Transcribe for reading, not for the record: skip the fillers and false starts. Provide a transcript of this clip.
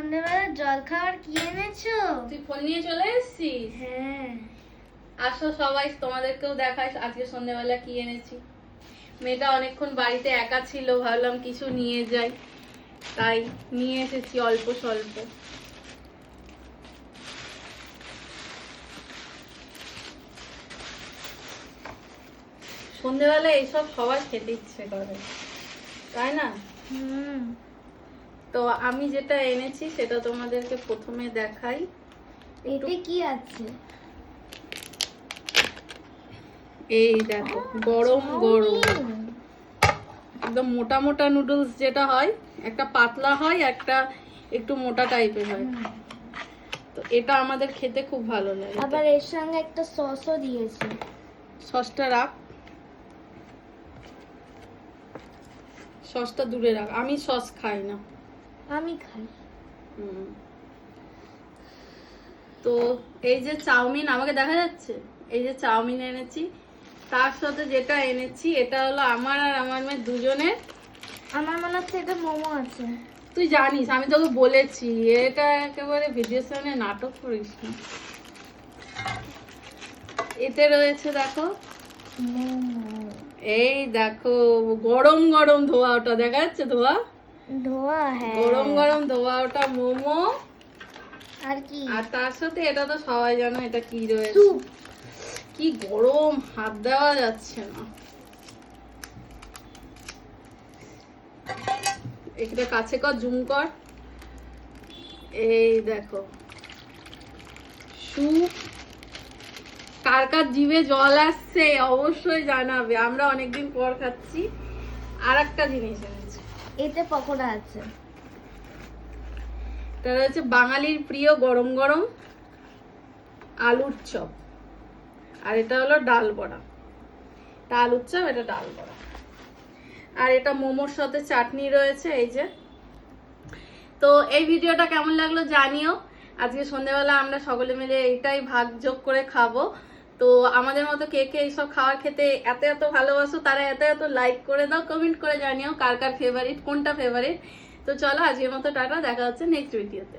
সন্ধ্যাবেলা জল খাবার কি এনেছো? তুই ফোন নিয়ে চলে এসেছিস? হ্যাঁ। আসো সবাই, তোমাদেরকেও দেখাই আজকে সন্ধ্যাবেলা কি এনেছি। মেয়েটা অনেকক্ষণ বাড়িতে একা ছিল, ভাবলাম কিছু নিয়ে যাই, তাই নিয়ে এসেছি অল্প স্বল্প। সন্ধ্যাবেলা এইসব সবার খেতে ইচ্ছে করে, তাই না? তো আমি যেটা এনেছি সেটা তোমাদেরকে প্রথমে দেখাই। এতে কি আছে? এই দেখো, গরম গরম একদম মোটা মোটা নুডলস যেটা হয়, একটা পাতলা হয়, একটা একটু মোটা টাইপের হয়। তো এটা আমাদের খেতে খুব ভালো লাগে। আবার এর সঙ্গে একটা সসও দিয়েছে। সসটা রাখ, সসটা দূরে রাখ, আমি সস খাই না। আমি খাই। তো এই যে চাউমিন, আমাকে দেখা যাচ্ছে, এই যে চাউমিন এনেছি, তার সাথে যেটা এনেছি এটা হলো আমার আর আমার মেয়ে দুজনের। আমার মনে হচ্ছে এটা মোমো আছে। তুই জানিস আমি তোকে বলেছি, এটা একেবারে ভিডিওর সামনে নাটক করিস না। এতে রয়েছে দেখো, এই দেখো গরম গরম ধোয়া, ওটা দেখা যাচ্ছে ধোয়া ধোয়া, হ্যাঁ গরম গরম ধোয়া, ওটা মোমো। আর কি? আর তার সাথে এটা তো সবাই জানো এটা কি রয়েছে, কি গরম, হাত দেওয়া যাচ্ছে না। এটা কাছে কর, জুম কর, এই দেখো স্যুপ। কার কার জিভে জল আসছে অবশ্যই জানাবে, আমরা অনেকদিন পর খাচ্ছি। আর একটা জিনিস এনেছি, এতে পকোড়া আছে। এটা রয়েছে বাঙালির প্রিয় গরম গরম আলুর চপ, আর এটা হলো ডাল বড়া। এটা আলুর চপ, এটা ডাল বড়া। আর এটা মোমোর সাথে চাটনি রয়েছে, এই যে। তো এই ভিডিওটা কেমন লাগলো জানিও। আজকে সন্ধ্যাবেলা আমরা সকলে মিলে এইটাই ভাগযোগ করে খাবো। তো আমাদের মতো কে কে এইসব খাবার খেতে এত এত ভালোবাসো, তারা এত এত লাইক করে দাও, কমেন্ট করে জানিও কার কার ফেভারিট, কোনটা ফেভারিট। তো চলো আজকের মতো টাটা, দেখা হচ্ছে নেক্সট ভিডিওতে।